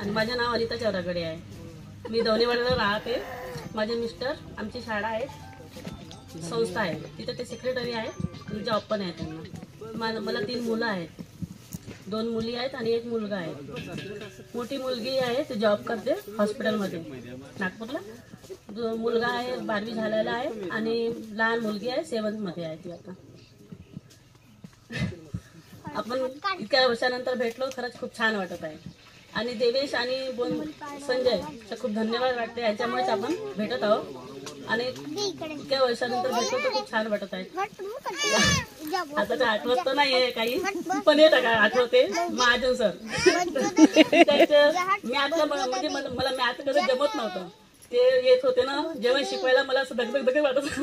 आणि माझे नाव अनिता चौरागडे आहे. मी दोन्हीवाडीला राहते. माझे मिस्टर, आमची शाळा आहे, संस्था आहे, तिथे ते सेक्रेटरी आहे, जॉब पण आहे त्यांना. मला 3 मुलं आहेत, 2 मुली आहेत आणि 1 मुलगा आहे. मोठी मुलगी आहे, ती जॉब करते हॉस्पिटलमध्ये नागपूरला. मुलगा आहे 12वी झालेला आहे आणि लहान मुलगी आहे 7th मध्ये आहे ती. आता आपण इतक्या वर्षानंतर भेटलो, खरंच खूप छान वाटत आहे. आणि देवेश आणि संजय खूप धन्यवाद वाटते, याच्यामुळेच आपण भेटत आहोत आणि इतक्या वर्षानंतर भेटलो तर खूप छान वाटत आहे. आता तर आठवत तर नाहीये काही, पण येत का आठवते महाजन सर. मॅथला म्हणजे मला मॅथ कसं जमत नव्हतं, ते येत होते ना जेवण शिकवायला, मला असं दगदग वाटत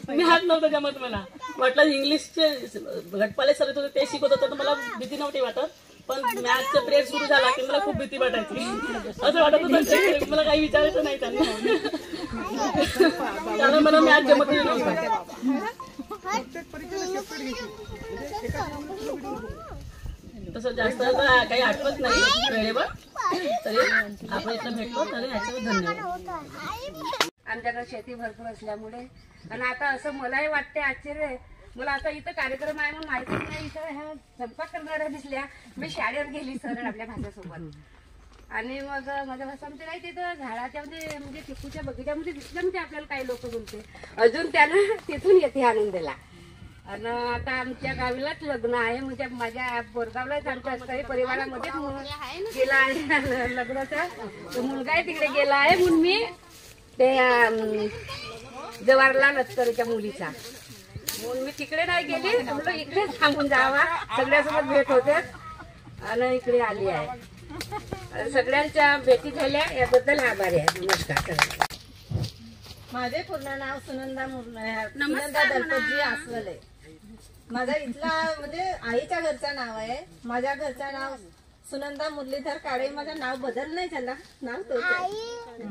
मॅथ नव्हतं जमत. मला वाटलं इंग्लिशचे घटपाले सर होते ते शिकवत होतं तर मला भीती नव्हती वाटत, पण मॅथचा पिरियड सुरू झाला की मला खूप भीती वाटायची. असं वाटत होतं मला काही विचारायचं नाही त्यांना, त्याला मला मॅथ जमत नव्हतं. तसं जास्त काही आठवत नाही वेळेवर, तरी आपण इथं भेटलो तरी याच्यावर धन्यवाद. आमच्याकडे शेती भरपूर असल्यामुळे आणि आता असं मलाही वाटते आश्चर्य, मला आता इथं कार्यक्रम आहे म्हणून माहितीच नाही. इथं ह्या स्वयंपाक करणाऱ्या दिसल्या. मी शाळेत गेली सरळ आपल्या भाषेसोबत आणि मग माझ्या भाषा म्हणते नाही, तिथं झाडाच्या म्हणजे चिकूच्या बगीच्यामध्ये दिसलं म्हणते आपल्याला. काही लोक बोलते अजून त्यानं तिथून येते आनंदला. आणि आता आमच्या गावीलाच लग्न आहे, म्हणजे माझ्या बोरगावलाच आमच्या काही परिवारामध्येच गेला आहे लग्नाचा. मुलगा आहे तिकडे गेला आहे म्हणून मी ते जवाहरलाल लष्करीच्या मुलीचा म्हणून मी तिकडे नाही गेली. म्हटलं इकडेच थांबून जावा, सगळ्यासोबत भेट होते आणि इकडे आली आहे. सगळ्यांच्या भेटी झाल्या याबद्दल आभारी आहे. नमस्कार. माझे पूर्ण नाव सुनंदा दलपतजी आसवले. माझा इथला म्हणजे आईच्या घरचं नाव आहे, माझ्या घरचं नाव सुनंदा मुरलीधर काळे. माझं नाव बदल नाही झाला, नाव तोच आहे.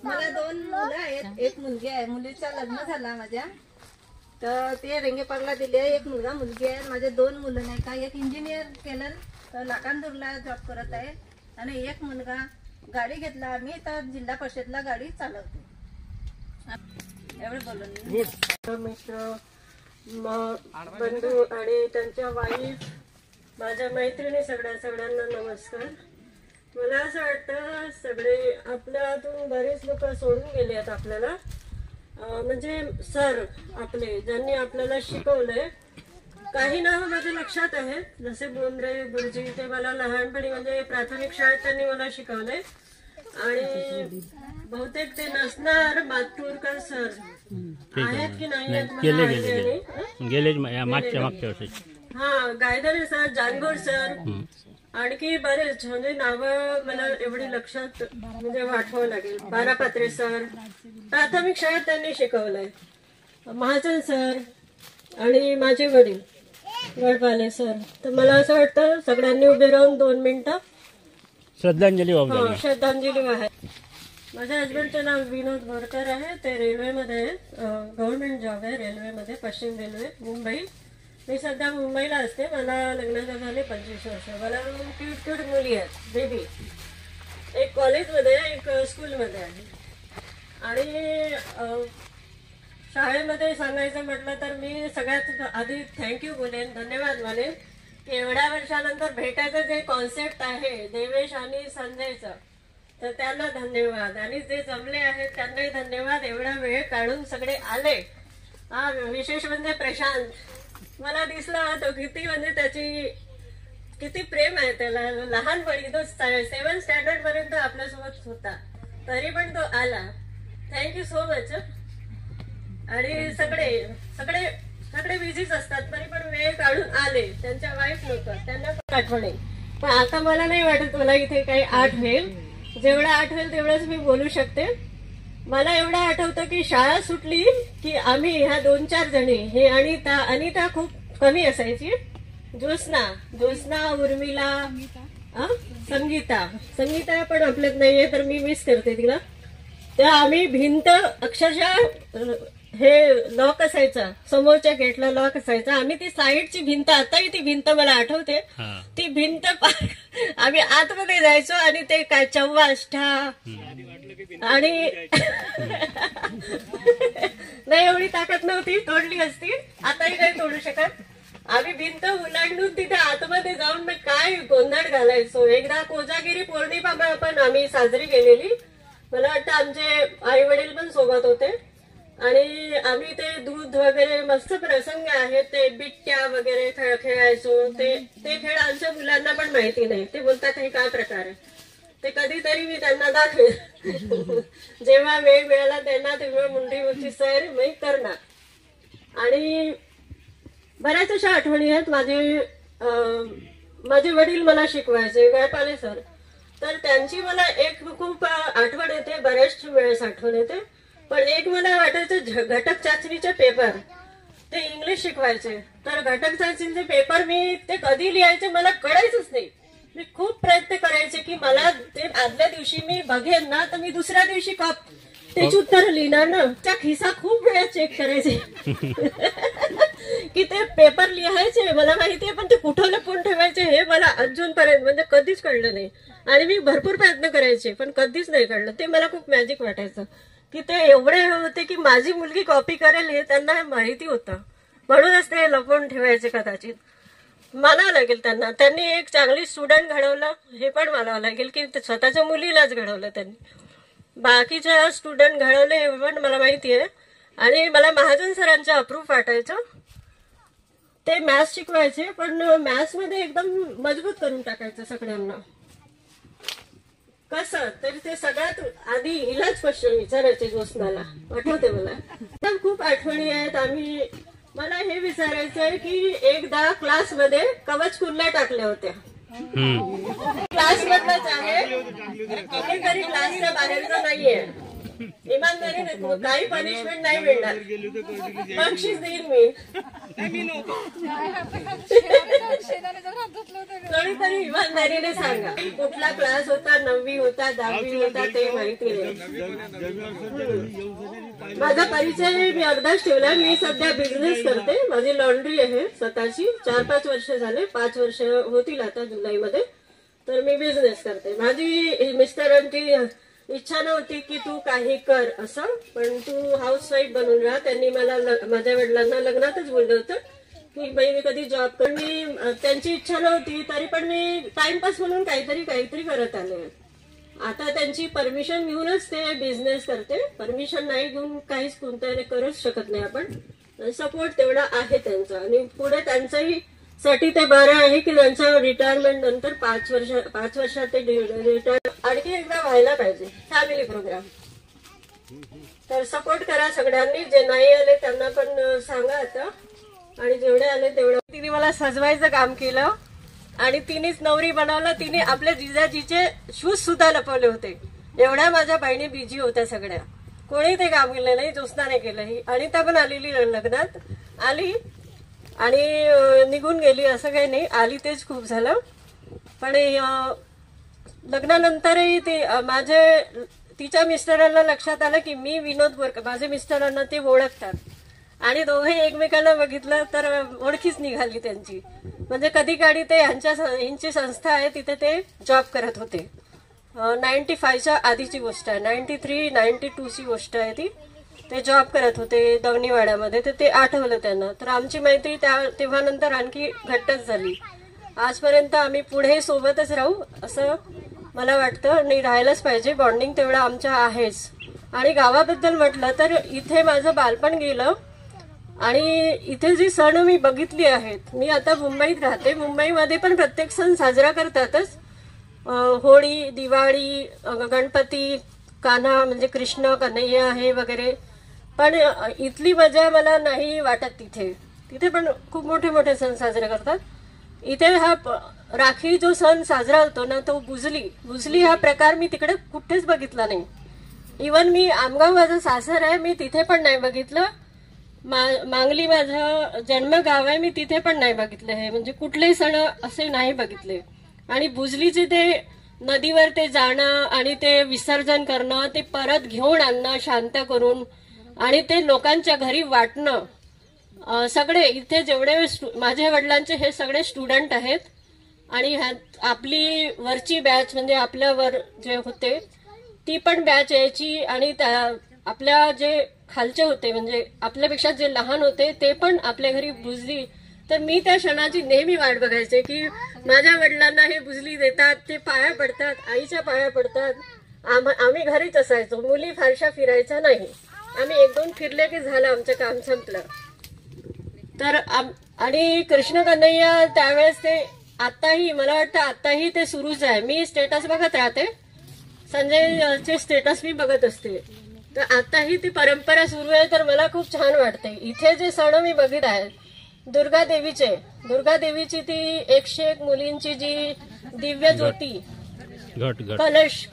मला 2 मुलं आहेत, 1 मुलगी आहे. मुलीचं लग्न झाला माझ्या, तर ते रेंगेपारला दिले. 1 मुलगा मुलगी आहे. माझे 2 मुलं नाही का, 1 इंजिनियर केलं तर लाकांदूरला जॉब करत आहे आणि 1 मुलगा गाडी घेतला आम्ही तर जिल्हा परिषदला गाडी चालवते. एवढं बोलून मित्र, बंधू आणि त्यांच्या वाईफ, माझ्या मैत्रिणी, सगळ्यांना नमस्कार. मला असं वाटतं सगळे आपल्यातून बरेच लोक सोडून गेले आहेत आपल्याला. म्हणजे सर आपले ज्यांनी आपल्याला शिकवलंय, काही नाव माझ्या लक्षात आहेत, जसे बोंद्रे गुरुजी, ते मला लहानपणी म्हणजे प्राथमिक शाळेत त्यांनी मला शिकवलंय. आणि बहुतेक ते नसणार मातूरकर सर आहेत की नाही गेले मागच्या वर्षी. हा, गायधरे सर, जानगोर सर, आणखी बरेच म्हणजे नावं मला एवढी लक्षात म्हणजे आठवावं लागेल. बारापात्रे सर प्राथमिक शाळेत त्यांनी शिकवलंय. महाजन सर आणि माझे वडील वडपाले सर. तर मला असं वाटतं सगळ्यांनी उभे राहून 2 मिनिटं श्रद्धांजली वाहा. माझ्या हजबंडचं नाव विनोद बोरकर आहे, ते रेल्वेमध्ये आहेत, गव्हर्नमेंट जॉब आहे रेल्वेमध्ये, पश्चिम रेल्वे मुंबई. मी सध्या मुंबईला असते. मला लग्नाला झाले 25 वर्ष. मला क्यूट मुली आहेत, बेबी. एक कॉलेजमध्ये एक स्कूलमध्ये आहे. आणि शाळेमध्ये सांगायचं म्हटलं तर मी सगळ्यात आधी थँक्यू बोलेन, धन्यवाद मानेन की एवढ्या वर्षानंतर भेटायचं जे कॉन्सेप्ट आहे देवेश आणि संजयचं, तर त्यांना धन्यवाद. आणि जे जमले आहेत त्यांनाही धन्यवाद. एवढा वेळ काढून सगळे आले. हा, विशेष म्हणजे प्रशांत, मला दिसला तो किती म्हणजे त्याची किती प्रेम आहे त्याला. लहानपणी तो 7th स्टँडर्ड पर्यंत आपल्यासोबत होता, तरी पण तो आला. Thank you so much. आणि सगळे बिझीच असतात, तरी पण वेळ काढून आले. त्यांच्या वाईफ लोक, त्यांना पण आठवण आहे. पण आता मला नाही वाटत मला इथे काही आठवेल. जेवढं आठवेल तेवढंच मी बोलू शकते. मला एवढं आठवतं की शाळा सुटली की आम्ही ह्या 2-4 जणी, हे अनिता खूप कमी असायची, ज्योत्स्ना, उर्मिला, संगीता पण आपल्यात नाहीये तर मी मिस करते तिला. त्या आम्ही भिंत अक्षरशः हे लॉक असायचा, समोरच्या गेटला लॉक असायचा. आम्ही ती साईडची भिंत, आताही ती भिंत मला आठवते, हा. ती भिंत आम्ही आतमध्ये जायचो आणि ते काय चौवाष्टा आणि नाही एवढी ताकद नव्हती, तोडली असती, आताही नाही तोडू शकत. आम्ही भिंत उलांडून तिथे आतमध्ये जाऊन मग काय गोंधळ घालायचो. एकदा कोजागिरी पौर्णिमा पण आम्ही साजरी केलेली. मला वाटतं आमचे आई वडील पण सोबत होते आणि आम्ही ते दूध वगैरे मस्त प्रसंग आहेत, ते बिट्ट्या वगैरे खेळायचो. ते खेळ आमच्या मुलांना पण माहिती नाही. ते बोलतात हे काय प्रकार आहे, ते कधीतरी मी त्यांना दाखवेल. जेव्हा वेळ मिळाला त्यांना तेव्हा मुंडीवरची सैर मी करणार. आणि बऱ्याच अशा आठवणी आहेत. माझे वडील मला शिकवायचे, गळपाले सर, तर त्यांची मला एक खूप आठवण येते, बऱ्याच वेळेस आठवण येते. पण एक मला वाटायचं घटक चाचणीचे पेपर, ते इंग्लिश शिकवायचे. तर घटक चाचणीचे पेपर मी ते कधी लिहायचे मला कळायचंच नाही. मी खूप प्रयत्न करायचे की मला ते आदल्या दिवशी मी बघेन ना तर मी दुसऱ्या दिवशी त्याची उत्तर लिहिणार ना. त्या खिसा खूप वेळा चेक करायचे की ते पेपर लिहायचे मला माहितीये, पण ते कुठं लपून ठेवायचे हे मला अजूनपर्यंत म्हणजे कधीच कळलं नाही. आणि मी भरपूर प्रयत्न करायचे पण कधीच नाही कळलं. ते मला खूप मॅजिक वाटायचं की ते एवढे होते की माझी मुलगी कॉपी करेल हे त्यांना माहिती होतं, म्हणूनच ते लपवून ठेवायचे कदाचित. मानावं लागेल त्यांनी एक चांगली स्टुडंट घडवलं हे पण मानावं लागेल की स्वतःच्या मुलीलाच घडवलं त्यांनी. बाकीच्या स्टुडंट घडवले हे पण मला माहिती आहे. आणि मला महाजन सरांचं अप्रूव्ह वाटायचं. ते मॅथ्स शिकवायचे पण मॅथ्स मध्ये एकदम मजबूत करून टाकायचं सगळ्यांना. कसं तर ते सगळ्यात आधी हिलाच क्वेश्चन विचारायचे, ज्योत्स्नाला आठवते मला. तर खूप आठवणी आहेत. मला हे विचारायचं आहे की एकदा क्लासमध्ये कवच कुल्ल्या टाकल्या होत्या. क्लास मधलाच आहे, कोणीतरी क्लासच्या बाहेरचं नाहीये. इमानदारीने काही पनिशमेंट नाही मिळणार, बक्षीस देईन मी. कोणीतरी इमानदारीने सांगा कुठला क्लास होता, 9वी होता, 10वी होता, ते माहिती नाही. माझा परिचय मी अर्धाच ठेवला. मी सध्या बिझनेस करते. माझी लॉन्ड्री आहे स्वतःची. 4-5 वर्ष झाले, 5 वर्ष होतील आता जुलैमध्ये. तर मी बिझनेस करते. माझी मिस्टरांची इच्छा नव्हती की तू काही कर असं, पण तू हाऊसवाईफ बनून राहा. त्यांनी मला माझ्या वडिलांना लग्नातच बोललं होतं की बाई मी कधी जॉब कर. मी त्यांची इच्छा नव्हती तरी पण मी टाइमपास म्हणून काहीतरी करत आले. आता त्यांची परमिशन घेऊनच ते बिझनेस करते. परमिशन नाही घेऊन काहीच कोणत्या करूच शकत नाही आपण. सपोर्ट तेवढा आहे त्यांचा. आणि पुढे त्यांचंही साठी ते बरं आहे की त्यांच्या रिटायरमेंट नंतर 5 वर्षात ते रिटायर आणखी एकदा व्हायला पाहिजे. Family programme. तर सपोर्ट करा सगळ्यांनी. जे नाही आले त्यांना पण सांगा आता, आणि जेवढे आले तेवढं. तिने मला सजवायचं काम केलं आणि तिनेच नवरी बनवलं. तिने आपल्या जिजाजीचे शूज सुद्धा लपवले होते. एवढ्या माझ्या बहिणी बिजी होत्या सगळ्या. कोणी ते काम केलं नाही, ज्योत्स्नाने केलं. अनिता पण आलेली लग्नात, आली आणि निघून गेली असं काही नाही. आली तेच खूप झालं. पण लग्नानंतरही तिच्या मिस्टरांना लक्षात आलं की मी विनोद बोरकर, माझे मिस्टरांना ते ओळखतात. आणि दोघे एकमेकांना बघितलं तर ओळखीच निघाली त्यांची. म्हणजे कधी काळी ते यांची संस्था आहे तिथे ते जॉब करत होते. 95च्या आधीची गोष्ट आहे, 93-92ची गोष्ट आहे ती. ते जॉब करत होते दवनीवाड्यामध्ये. तर ते आठवलं त्यांना. तर आमची मैत्री तेव्हा नंतर आणखी घट्टच झाली. आजपर्यंत आम्ही पुढे सोबतच राहू असं मला वाटतं. आणि राहायलाच पाहिजे. बॉन्डिंग तेवढं आमच्या आहेच. आणि गावाबद्दल म्हटलं तर इथे माझं बालपण गेलं. आणि इथे जी सण मी बघितली आहेत, मी आता मुंबईत राहते. मुंबईमध्ये पण प्रत्येक सण साजरा करतातच. होळी, दिवाळी, गणपती, कान्हा म्हणजे कृष्ण कन्हैया हे वगैरे. पण इथली मजा मला नाही वाटत. तिथे पण खूप मोठे मोठे सण साजरे करतात. इथे हा राखी जो सण साजरा होतो ना, तो बुजली हा प्रकार मी तिकडे कुठेच बघितला नाही. इवन मी आमगाव माझं सासर आहे, मी तिथे पण नाही बघितलं. मांगली माझं जन्मगाव आहे, मी तिथे पण नाही बघितलं. हे म्हणजे कुठलेही सण असे नाही बघितले. आणि बुजलीचे ते नदीवर ते जाणं आणि ते विसर्जन करणं, ते परत घेऊन आणणं शांत करून, आणि ते लोकांच्या घरी वाटणं. सगळे इथे जेवढे माझ्या वडिलांचे हे सगळे स्टुडंट आहेत आणि आपली वरची बॅच म्हणजे आपल्यावर जे होते ती पण बॅच यायची आणि आपल्या जे खालचे होते म्हणजे आपल्यापेक्षा जे लहान होते ते पण आपल्या घरी बुजली. तर मी त्या क्षणाची नेहमी वाट बघायचे की माझ्या वडिलांना हे बुजली देतात, ते पाया पडतात, आईच्या पाया पडतात. आम्ही घरीच असायचो, मुली फारशा फिरायच्या नाही. आम्ही 1-2 फिरले की झालं, आमचं काम संपलं. तर आणि कृष्ण कन्हैया त्यावेळेस ते आताही मला वाटतं आताही ते सुरूच आहे. मी स्टेटस बघत राहते, संजयचे स्टेटस मी बघत असते. तर आताही ती परंपरा सुरू आहे. तर मला खूप छान वाटते. इथे जे सण मी बघित आहे दुर्गा देवीची ती 101 मुलींची जी दिव्य ज्योती कलश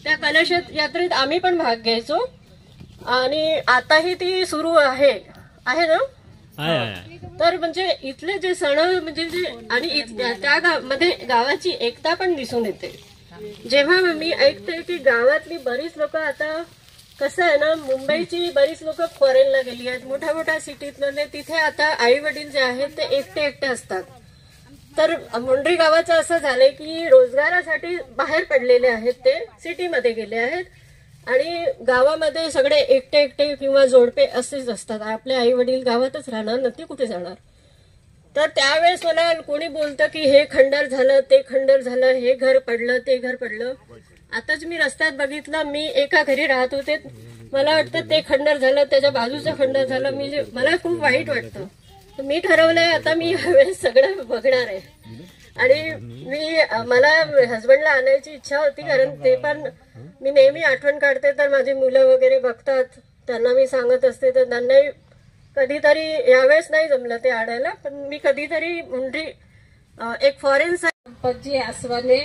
त्या कलश यात्रेत आम्ही पण भाग घ्यायचो आणि आताही ती सुरू आहे ना. तर म्हणजे इथले जे सण म्हणजे आणि त्या मध्ये गावाची एकता पण दिसून येते. जेव्हा मी ऐकते की गावातली बरीच लोक आता कसं आहे ना, मुंबईची बरीच लोक फॉरेनला गेली आहेत, मोठ्या मोठ्या सिटीतले, तिथे आता आई वडील जे आहेत ते एकटे असतात. तर मुंडरी गावाचं असं झालंय की रोजगारासाठी बाहेर पडलेले आहेत, ते सिटीमध्ये गेले आहेत आणि गावामध्ये सगळे एकटे किंवा जोडपे असेच असतात. आपले आई वडील गावातच राहणार, नक्की कुठे जाणार. तर त्यावेळेस मला कोणी बोलतं की हे खंडर झालं, ते खंडर झालं, हे घर पडलं, ते घर पडलं. आताच मी रस्त्यात बघितलं, मी एका घरी राहत होते, मला वाटतं ते खंडर झालं, त्याच्या बाजूचं खंडर झालं. मला खूप वाईट वाटतं. मी ठरवलंय आता मी यावेळेस सगळं बघणार आहे. आणि मला हस्बंडला आणायची इच्छा होती, कारण ते पण मी नेहमी आठवण काढते तर माझी मुलं वगैरे बघतात, त्यांना मी सांगत असते. तर त्यांनाही कधीतरी यावेळेस नाही जमलं ते आणायला, पण मी कधीतरी मुंडरी एक फॉरेन गणपतजी आसवाले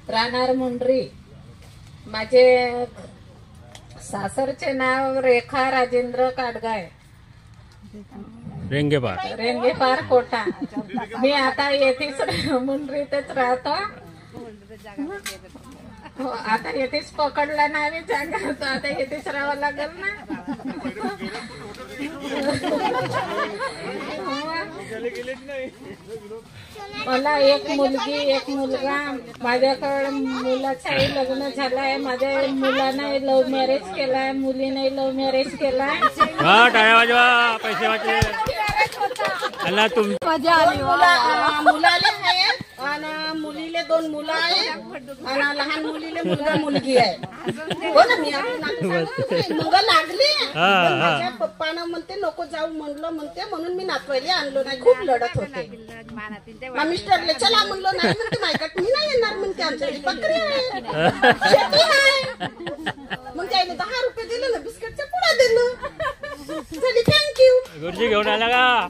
राहणार मुंडरी. माझे सासरचे नाव रेखा राजेंद्र काडगाय, रेंगेपार कोटा. मी आता येथेच मुंडरीतच राहतो. हो, आता येथेच पकडला ना आम्ही जागा, तर आता येथेच राहावं लागेल ना. मला एक मुलगी एक मुलगा. माझ्याकडे मुलाचंही लग्न झालंय, माझ्या मुलाने लव्ह मॅरेज केलाय, मुलीने लव्ह मॅरेज केलाय. पैसे वाचले. मुलाले आहेत आणि मुलीले 2 मुलं आहेत आणि लहान मुलीले मुलगा मुलगी आहे. हो ना, मी मुलगा लागली. माझ्या पप्पानं म्हणते नको जाऊ म्हणते, म्हणून मी नातवायला आणलो नाही. खूप लढत होते. मिस्टरले चला म्हणलो नाही, म्हणते मायकात मी नाही येणार, म्हणते आमच्या बकरी आहे, शेती आहे. मग त्याने 10 रुपये दिले ना, बिस्किटच्या पुडा दिलं. चली, थँक्यू. गुरुजी घेऊन आला का?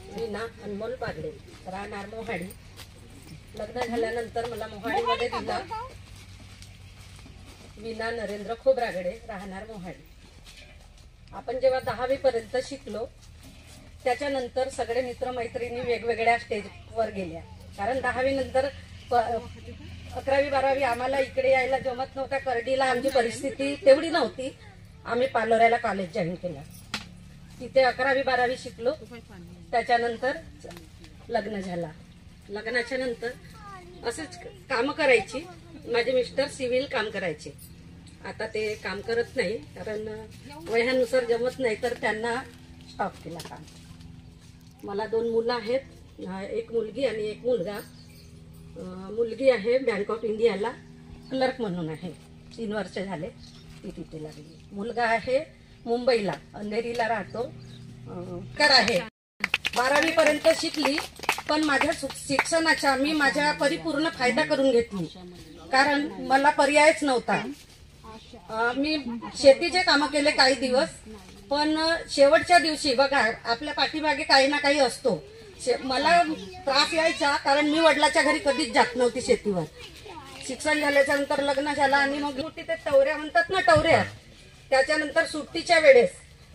मी ना अनमोल पागडे, राहणार मोहाडी. लग्न झाल्यानंतर मला मोहाडीमध्ये दिला. वीणा नरेंद्र खोब्रागडे, राहणार मोहाडी. आपण जेव्हा 10वी पर्यंत शिकलो त्याच्यानंतर सगळे मित्रमैत्रिणी वेगवेगळ्या स्टेजवर गेल्या, कारण 10वी नंतर 11वी 12वी आम्हाला इकडे यायला जमत नव्हता. करडीला आमची परिस्थिती तेवढी नव्हती. आम्ही पालोऱ्याला कॉलेज जॉईन केलं, तिथे 11वी 12वी शिकलो. त्याच्यानंतर लग्न झाला. लग्नाच्या नंतर असंच कामं करायची. माझे मिस्टर सिव्हिल काम करायचे, आता ते काम करत नाही कारण वयानुसार जमत नाही, तर त्यांना स्टॉप केला काम. मला 2 मुलं आहेत, एक मुलगी आणि एक मुलगा. मुलगी आहे बँक ऑफ इंडियाला क्लर्क म्हणून आहे, 3 वर्ष झाले ती तिथे लागली. मुलगा आहे मुंबईला, अंधेरीला राहतो, कर आहे. 12वी पर्यंत शिकली, पण माझ्या शिक्षणाचा मी माझ्या परिपूर्ण फायदा करून घेतली, कारण मला पर्यायच नव्हता. मी शेतीचे कामं केले काही दिवस, पण शेवटच्या दिवशी बघा आपल्या पाठीमागे काही ना काही असतो. मला त्रास यायचा, कारण मी वडिलाच्या घरी कधीच जात नव्हती शेतीवर. शिक्षण झाल्याच्या नंतर लग्न झालं आणि मग ते टवऱ्या म्हणतात ना, टवऱ्या. त्याच्यानंतर सुट्टीच्या वेळेस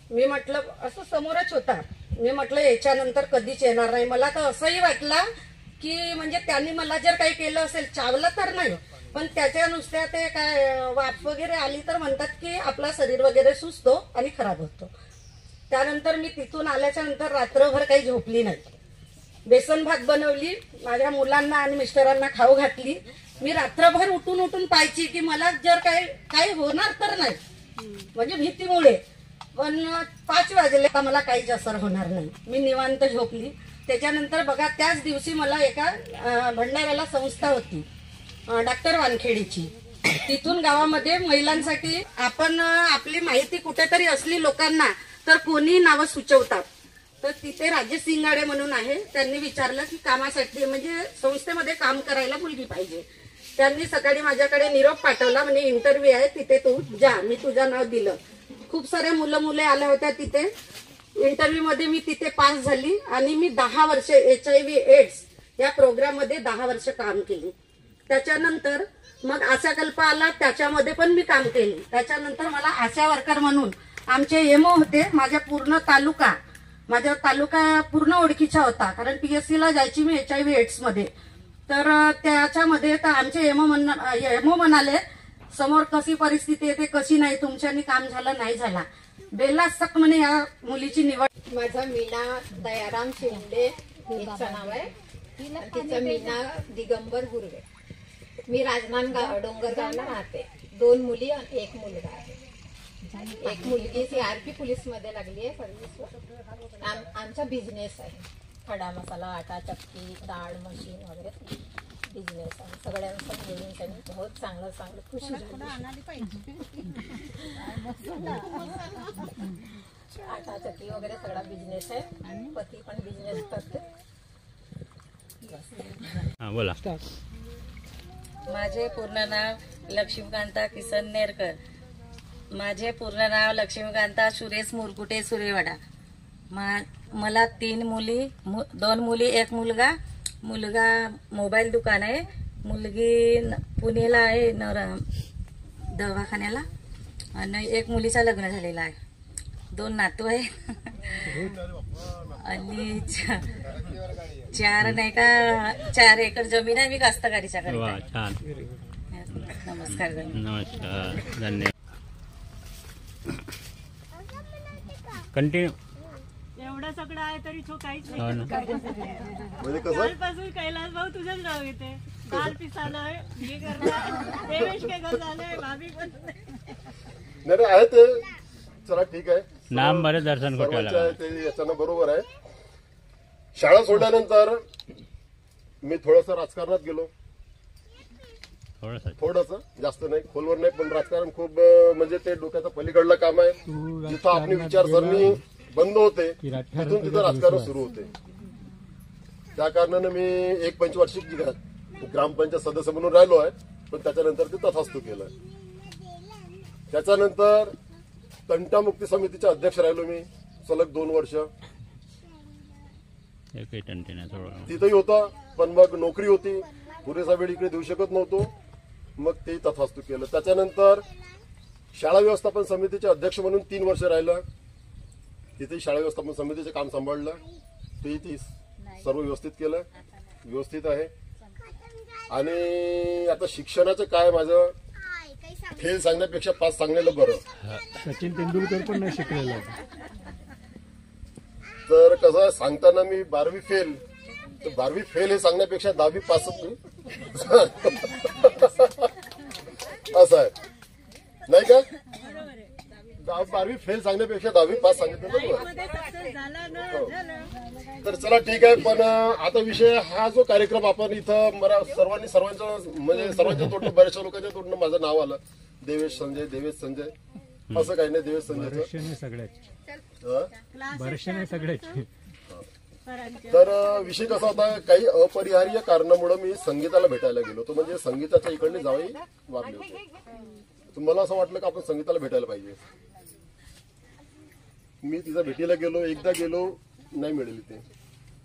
मी म्हटलं, असं समोरच होता, मी म्हटलं याच्यानंतर कधीच येणार नाही. मला तर असंही वाटलं की म्हणजे त्यांनी मला जर काही केलं असेल, चावलं तर नाही, पण त्याच्या नुसत्या ते काय वाफ वगैरे आली तर म्हणतात की आपला शरीर वगैरे सुचतो आणि खराब होतो. त्यानंतर मी तिथून आल्याच्या नंतर रात्रभर काही झोपली नाही. बेसन भात बनवली, माझ्या मुलांना आणि मिस्टरांना खाऊ घातली. मी रात्रभर उठून उठून पाहायची की मला जर काही होणार तर नाही, म्हणजे भीतीमुळे. पण 5 वाजले का मला काहीच असर होणार नाही. मी निवांत झोपली. त्याच्यानंतर बघा त्याच दिवशी मला एका भंडाऱ्याला संस्था होती डॉक्टर वानखेडीची. तिथून गावामध्ये महिलांसाठी आपण आपली माहिती कुठेतरी असली लोकांना तर कोणी नावं सुचवतात. तर तिथे राजेश सिंगाडे म्हणून आहे, त्यांनी विचारलं की कामासाठी म्हणजे संस्थेमध्ये काम करायला मुलगी पाहिजे. त्यांनी सकाळी माझ्याकडे निरोप पाठवला, म्हणजे इंटरव्ह्यू आहे तिथे तू जा. मी तुझं नाव दिलं. खूप साऱ्या मुले आल्या होत्या तिथे. इंटरव्ह्यू मध्ये मी तिथे पास झाली आणि मी 10 वर्ष HIV AIDS या प्रोग्राम मध्ये 10 वर्ष काम केली. त्याच्यानंतर मग आशाकल्प आला, त्याच्यामध्ये पण मी काम केले. त्याच्यानंतर मला आशा वर्कर म्हणून आमचे एमओ होते. माझा तालुका पूर्ण ओळखीचा होता, कारण PSC ला जायची मी HIV AIDS मध्ये. तर त्याच्यामध्ये तर आमचे एमओ म्हणाले समोर कशी परिस्थिती येते कशी नाही, तुमच्यानी काम झालं नाही झाला, बेलासक म्हणे या मुलीची निवड. माझं मीना दयाराम शिंदे हिचं नाव आहे. तिचं मीना दिगंबर गुरगे. मी राजनांदगाव डोंगरगावला राहते. 2 मुली आणि 1 मुलगा आहे. एक मुलगी CRP पोलीस मध्ये लागली आहे सर्व्हिस. आमचा बिझनेस आहे. खडा मसाला, आटा चक्की, डाळ मशीन वगैरे बिझनेस आहे. सगळ्यांचं मिळून त्यांनी बहुत चांगलं खुशी आटा चक्की वगैरे सगळा बिझनेस आहे. पती पण बिझनेस करते. हा बोला. माझे पूर्ण नाव लक्ष्मीकांता किसन नेरकर. माझे पूर्ण नाव लक्ष्मीकांता सुरेश मुरकुटे सुरेवाडा. मला 3 मुली, 2 मुली 1 मुलगा. मुलगा मोबाईल दुकान आहे, मुलगी पुणेला आहे दवाखान्याला, आणि 1 मुलीचं लग्न झालेलं आहे. 2 नातू आहे आणि 4 एकर जमीन आहे. मी कास्तकारीच्या वा करते. छान. नमस्कार. नमस्कार, धन्यवाद. कंटिन्यू. एवढं सगळं आहे तरी तो काहीच हो ना. म्हणजे कसं कालपासून कैलास भाऊ तुझंच नाव येते. दाल पिसालय, हे करणार, देवेश के घर झालंय, भाभी पण नाही आहे ते. चला ठीक आहे. नाम बरं दर्शन सर्वांचे कोट्याला. आहे ते याच्यानं बरोबर आहे. शाळा सोडल्यानंतर मी थोडंसं राजकारणात गेलो. थोडंसं, जास्त नाही, खोलवर नाही, पण राजकारण खूप म्हणजे ते डोक्याचं पलीकडलं काम आहे. जिथं आपली विचारसरणी बंद होते तिथून तिथं राजकारण सुरू होते. त्या कारणानं मी 1 पंचवार्षिक ग्रामपंचायत सदस्य म्हणून राहिलो आहे, पण त्याच्यानंतर ते तथास्तु केलं. त्याच्यानंतर तंटामुक्ती समितीचे अध्यक्ष राहिलो मी सलग 2 वर्ष. तिथंही होता, पण मग नोकरी होती, पुरेसा वेळ इकडे देऊ शकत नव्हतो, मग ते तथास्तु केलं. त्याच्यानंतर शाळा व्यवस्थापन समितीचे अध्यक्ष म्हणून 3 वर्ष राहिलं. तिथे शाळा व्यवस्थापन समितीचे काम सांभाळलं. ते सर्व व्यवस्थित केलं, व्यवस्थित आहे. आणि आता शिक्षणाचं काय, माझं फेल सांगण्यापेक्षा पास सांगलेलं बरं. सचिन तेंडुलकर पण नाही शिकलेलं. तर कसं सांगताना मी 12वी फेल, तर 12वी फेल हे सांगण्यापेक्षा 10वी पास असं आहे नाही का. 12वी फेल सांगण्यापेक्षा 10वी पास सांगितलं बरोबर. तर चला ठीक आहे. पण आता विषय हा जो कार्यक्रम आपण इथं सर्वांचं म्हणजे सर्वांच्या तोडणं, बऱ्याचशा लोकांच्या तोडणं माझं नाव आलं. देवेश संजय असं काही नाही. देवेश संजय सगळ्याच. तर विषय कसा होता, काही अपरिहार्य कारणामुळे मी संगीताला भेटायला गेलो होतो. म्हणजे संगीताच्या इकडले जावई वारले होते. तर मला असं वाटलं की आपण संगीताला भेटायला पाहिजे. मी तिचा भेटीला गेलो. एकदा गेलो, नाही मिळाली. ते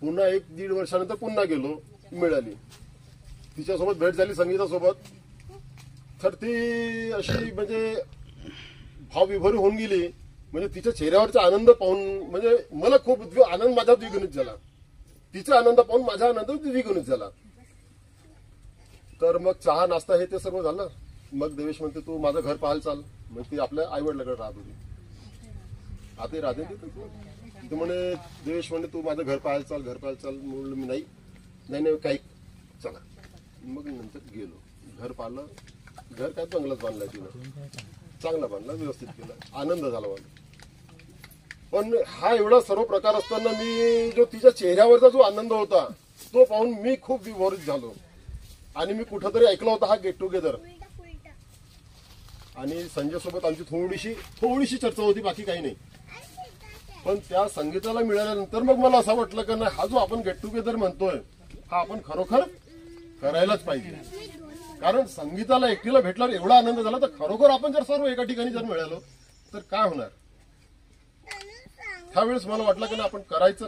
पुन्हा 1-1.5 वर्षानंतर पुन्हा गेलो, मिळाली. तिच्यासोबत भेट झाली संगीतासोबत. तर ती अशी म्हणजे भावविभोरी होऊन गेली. म्हणजे तिच्या चेहऱ्यावरचा आनंद पाहून म्हणजे मला खूप आनंद माझा द्विगुणित झाला. तिचा आनंद पाहून माझा आनंद द्विगुणित झाला. तर मग चहा नाश्ता हे ते सर्व झालं. मग देवेश म्हणते तू माझं घर पाहायला चाल. मग ती आपल्या आई वडिलांकडे राहत होती. आता राहते ते म्हणे देवेश म्हणे तू माझं घर पाहायला चाल, घर पाहायला चाल. म्हणलं मी नाही काही चला. मग नंतर गेलो, घर पाहिलं. घर काय बंगलाच बांधला तिनं, चांगला बांधला, व्यवस्थित केला, आनंद झाला मला. पण हा एवढा सर्व प्रकार असताना मी जो तिच्या चेहऱ्यावरचा जो आनंद होता तो पाहून मी खूप विभोरित झालो. आणि मी कुठंतरी ऐकलं होतं हा गेट टुगेदर. आणि संजय सोबत आमची थोडीशी चर्चा होती, बाकी काही नाही. पण त्या संगीताला मिळाल्यानंतर मग मला असं वाटलं की नाही, हा जो आपण गेट टुगेदर म्हणतोय हा आपण खरोखर करायलाच पाहिजे. कारण संगीताला एकटीला भेटल्यावर एवढा आनंद झाला, तर खरोखर आपण जर सर्व एका ठिकाणी जर मिळालो तर काय होणार. त्यावेळेस मला वाटलं की आपण करायचं.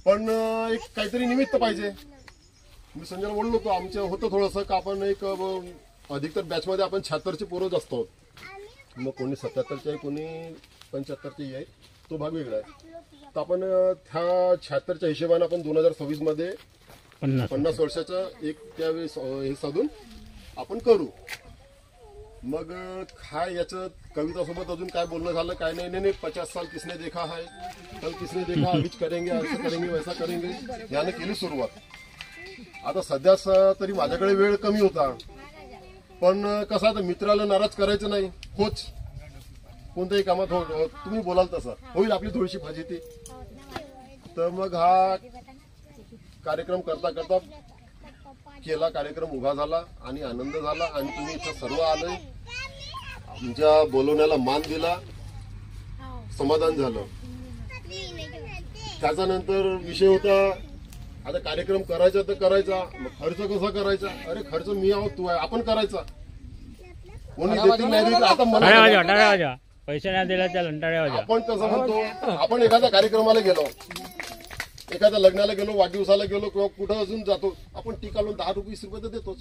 पण एक काहीतरी निमित्त पाहिजे. मी संजयला बोललो होतो, आमचं होतं थोडंसं का आपण एक अधिकतर बॅचमध्ये आपण 76चे पोरं जास्त आहोत. मग कोणी 77चे आहे, कोणी 75चे आहे, तो भाग वेगळा आहे. तर आपण त्या 76च्या हिशोबाने आपण 2026 मध्ये 50 वर्षाचा एक त्यावेळेस हे साधून आपण करू. मग काय याचं कवितासोबत अजून काय बोलणं झालं काय नाही. 50 साल किसने देखा है, कल किसने देखा, अभीच करेंगे, असं करेंगे, वैसा करेंगे, यानं केली सुरुवात. आता सध्या तरी माझ्याकडे वेळ कमी होता. पण कसं आता मित्राला नाराज करायचं नाही. होच कोणत्याही कामात तुम्ही बोलाल तसं होईल, आपली थोडीशी फाजीती. तर मग हा कार्यक्रम करता केला, कार्यक्रम उभा झाला आणि आनंद झाला. आणि तुम्ही इथं सर्व आले, आमच्या बोलवण्याला मान दिला, समाधान झालं. त्याच्यानंतर विषय होता आता कार्यक्रम करायचा तर करायचा, मग खर्च कसा करायचा. अरे खर्च मी आहोत, तू आहे, आपण करायचा. कोणी देतील नाही देतील आता मला पैसे नाही दिला त्या लंटाळ्या. आपण कसं म्हणतो, आपण एखाद्या कार्यक्रमाला गेलो, एखाद्या लग्नाला गेलो, वाढदिवसाला गेलो किंवा कुठं अजून जातो, आपण टीका लावून 10 रुपये 20 रुपये तर देतोच.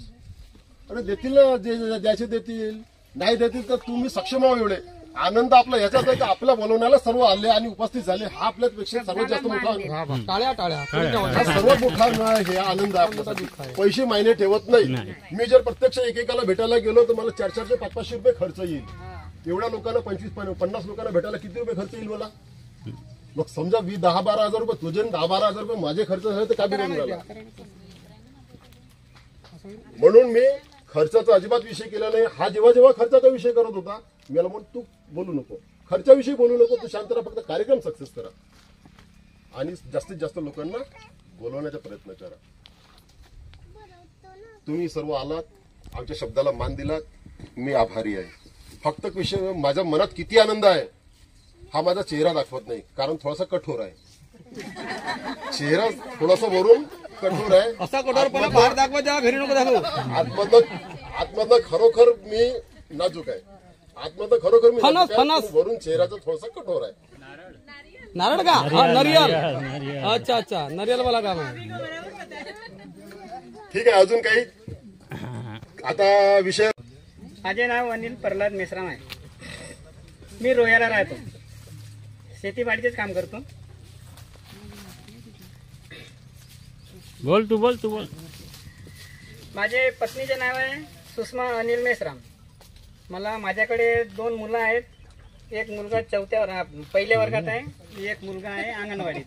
अरे देतील ना, जे द्यायचे देतील, नाही देतील तर तुम्ही सक्षम आहो. एवढे आनंद आपला याच्यात आहे की आपल्या बोलवण्याला सर्व आले आणि उपस्थित झाले. हा आपल्यापेक्षा सर्वात जास्त मोठा हा सर्वात मोठा हे आनंद आहे आपला. पैसे मायने ठेवत नाही. मी जर प्रत्यक्ष एकेकाला भेटायला गेलो तर मला 400 ते 500 रुपये खर्च येईल. एवढ्या लोकांना 25-50 लोकांना भेटायला किती रुपये खर्च येईल मला. मग समजा 10-12 हजार रुपये तुझे 10-12 हजार रुपये माझे खर्च झाले तर काय बिघडून राहिला. म्हणून मी खर्चाचा अजिबात विषय केला नाही. हा जेव्हा खर्चाचा विषय करत होता मला म्हणून तू बोलू नको, खर्चाविषयी बोलू नको, तू शांत राहा, फक्त कार्यक्रम सक्सेस करा आणि जास्तीत जास्त लोकांना बोलवण्याचा प्रयत्न करा. तुम्ही सर्व आलात, आमच्या शब्दाला मान दिलात, मी आभारी आहे. फक्त विषय माझ्या मनात किती आनंद आहे हा माझा चेहरा दाखवत नाही, कारण थोडासा कठोर आहे. चेहरा थोडासा वरून कठोर आहे, असा कठोरपणा बाहेर दाखवा, जेव्हा घरी नको दाखवू. आतमधलं खरोखर मी नाजूक आहे. आतमधलं खरोखर मी वरून चेहऱ्याचा थोडासा कठोर आहे. नारळ का? हा नरियल. अच्छा नरियल मला काम आहे. ठीक आहे. अजून काही आता विषय. माझे नाव अनिल प्रल्हाद मेश्राम आहे. मी रोह्याला राहतो, शेतीबाडीचेच काम करतो. बोल तू बोल. माझे पत्नीचे नाव आहे सुषमा अनिल मेश्राम. माझ्याकडे 2 मुलं आहेत. एक मुलगा 4व्या वर्गात आहे, एक मुलगा आहे अंगणवाडीत.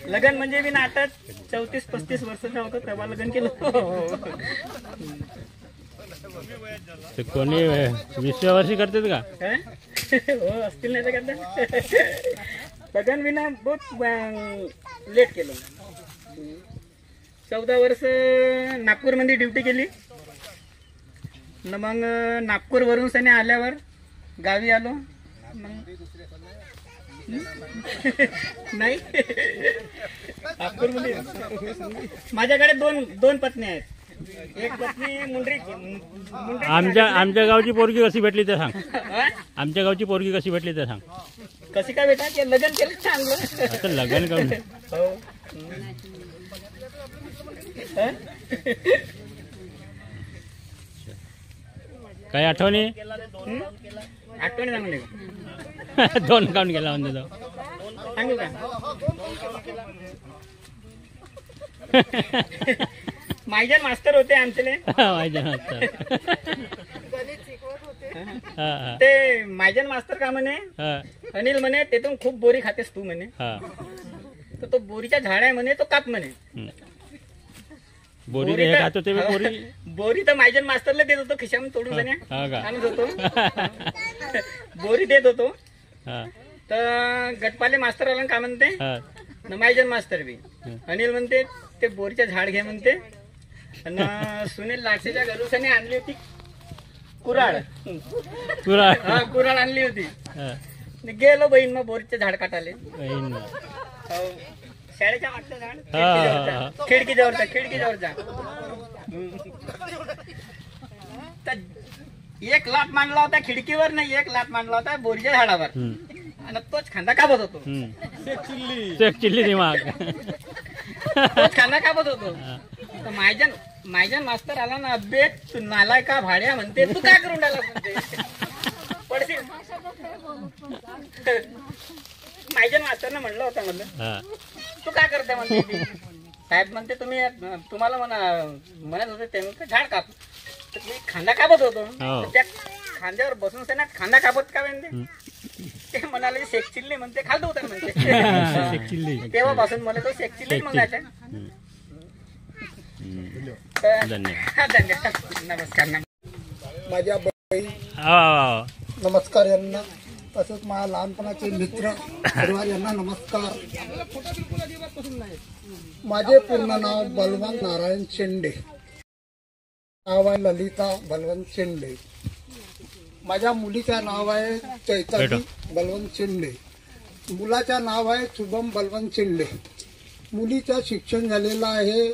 लग्न म्हणजे मी नाटक 34-35 वर्षाचा होतो तेव्हा लग्न केलं. कोणी 20व्या वर्षी करतात का? हो असतील नाही तर करतात. लग्न मी ना बहुत लेट केलं. 14 वर्ष नागपूरमध्ये ड्युटी केली. मग नागपूरवरून सने आल्यावर गावी आलो. नाही नागपूरमध्ये माझ्याकडे दोन पत्नी आहेत. एक पत्नी मुंडरी. आमच्या गावची पोरगी कशी भेटली ते सांग. आमच्या गावची पोरगी कशी भेटली ते सांग. कशी काय बेटा की लग्न केलं चांगलं. आता लग्न करून काही आठवणी चांगली 2 काउंट केला म्हणजे सांगू का. मायजन मास्तर होते आमचे मायजन मास्तर. ते मायजन मास्तर का म्हणे हा, अनिल म्हणे तेथून खूप बोरी खातेस तू म्हणे. हा. तर तो बोरीचा झाड आहे म्हणे तो काप म्हणे. बोरी हे खात होते बे बोरी. बोरी तर मायजन मास्तरला देत होतो खिशामध्ये तोडून हा का? आणत होतो. बोरी देत होतो. हा, तर गटपाले मास्तर आला का म्हणते हा. न मायजन मास्तर बी अनिल म्हणते ते बोरीचं झाड घे म्हणते. आणि सुनील लाटसेच्या घरूसने आणली होती कुराड. कुराड. हा, कुराड आणली होती. हा. गेलो बहीण मग बोरीचं झाड काटाले. बहीण. शाळेच्या मागचं झाड हा. खिडकीजवळचा. तर एक लाट मांडला होता खिडकीवर नाही, एक लाट मांडला होता बोरीच्या झाडावर. आणि तोच खांदा कापत होतो. शेख चिल्ली दिमाग. तोच खांदा कापत होतो. तर मायजन मास्तर आला ना, अब्बे तू नालाय का भाड्या म्हणते, तू काय करून राहिला म्हणते. पडशील. मायजन मास्तरनं म्हणलं होतं म्हणलं तू काय करते म्हणते. साहेब म्हणते तुम्हाला म्हणत होते ते झाड काप. तर मी खांदा कापत होतो. त्या खांद्यावर बसून ना खांदा कापत का म्हणते. ते म्हणाले शेख चिल्ली म्हणते खालतो उतर म्हणते. तेव्हापासून मला तो शेख चिल्ली म्हणायचा. धन्यवाद. नमस्कार. माझ्या बहीण नमस्कार यांना, तसंच माझ्या लहानपणाचे मित्र परिवार यांना नमस्कार. माझे पूर्ण नाव बलवंत नारायण शेंडे, नाव आहे ललिता बलवंत शेंडे. माझ्या मुलीचं नाव आहे चैताली बलवंत शेंडे. मुलाचं नाव आहे शुभम बलवंत शेंडे. मुलीचं शिक्षण झालेलं आहे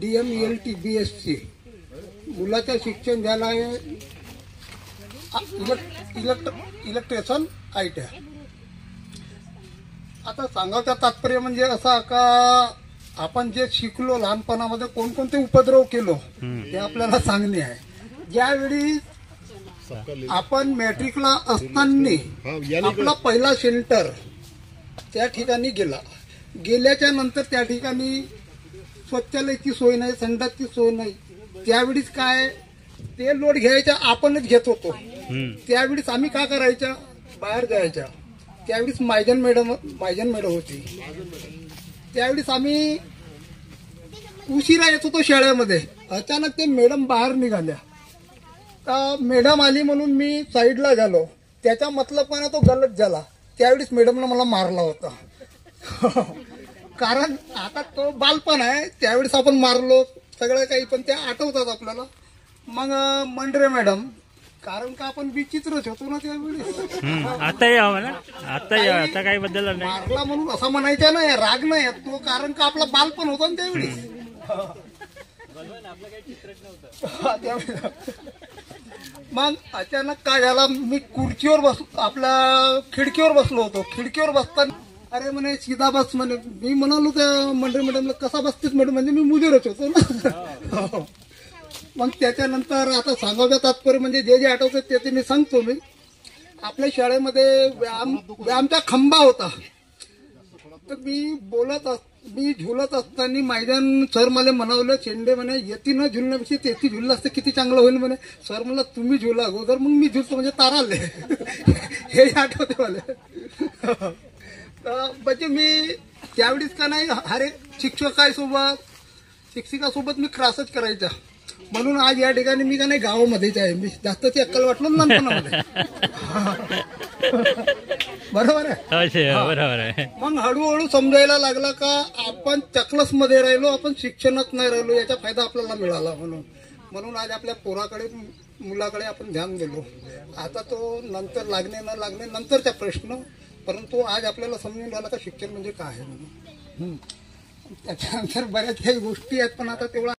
DMELT BSc. मुलाचं शिक्षण झालं आहे इलेक्ट्रिशियन ITI. आता सांगायचं तात्पर्य म्हणजे असं का आपण जे शिकलो लहानपणामध्ये कोणकोणते उपद्रव केलो ते आपल्याला सांगणे आहे. ज्यावेळी आपण मॅट्रिकला असताना आपला पहिला सेंटर त्या ठिकाणी गेल्याच्या नंतर त्या ठिकाणी शौचालयाची सोय नाही, संडासची सोय नाही. त्यावेळीच काय ते लोड घ्यायचा आपणच घेत होतो. त्यावेळीस आम्ही काय करायच्या, बाहेर जायच्या. त्यावेळीस मायजन मॅडम होती. त्यावेळीस आम्ही उशिरा येत होतो शाळेमध्ये. अचानक ते मॅडम बाहेर निघाल्या. तर मॅडम आली म्हणून मी साईडला झालो. त्याचा मतलब पण तो गलत झाला. त्यावेळीस मॅडमनं मला मारला होता. कारण आता तो बालपण आहे, त्यावेळेस आपण मारलो सगळं काही, पण त्या आठवतात आपल्याला. मग मंडरे मॅडम, कारण का आपण विचित्रच होतो ना त्यावेळेस. आता काही बद्दल नाही. मारला म्हणून असं म्हणायचं नाही, राग नाही तो, कारण का आपला बालपण होता ना त्यावेळेस. मग अचानक काय झाला, मी खुर्चीवर आपल्या खिडकीवर बसलो होतो. खिडकीवर बसताना अरे म्हणे सीधा बस म्हणे. मी म्हणालो त्या मंडळी मॅडमला कसा बसतेच मॅडम, म्हणजे मी मुजरच होतो ना. मग त्याच्यानंतर आता सांगायचं तात्पर्य म्हणजे जे आठवतं ते मी सांगतो. मी आपल्या शाळेमध्ये व्यायामचा खंबा होता. तर मी झुलत असताना मायदान सर मला म्हणावलं, शेंडे म्हणे येती न झुलण्यापेक्षा तेथी झुललं असतं किती चांगलं होईल म्हणे. सर मला तुम्ही झुला अगोदर मग मी झुलतो म्हणजे ताराले. हे आठवते मला. म्हणजे मी त्यावेळीच का नाही हर एक शिक्षिकासोबत मी क्लासच करायचा. म्हणून आज या ठिकाणी मी का नाही गावामध्येच आहे. मी जास्त ती अक्कल वाटलं नंतर. बरोबर आहे. मग हळूहळू समजायला लागला का आपण चकलस मध्ये राहिलो, आपण शिक्षणात नाही राहिलो, याचा फायदा आपल्याला मिळाला. म्हणून आज आपल्या पोराकडे मुलाकडे आपण ध्यान दिलो. आता तो नंतर लागणे न लागणे नंतरचा प्रश्न, परंतु आज आपल्याला समजून राहिला का शिक्षण म्हणजे काय आहे म्हणून. त्याच्यानंतर बऱ्याच काही गोष्टी आहेत, पण आता तेवढा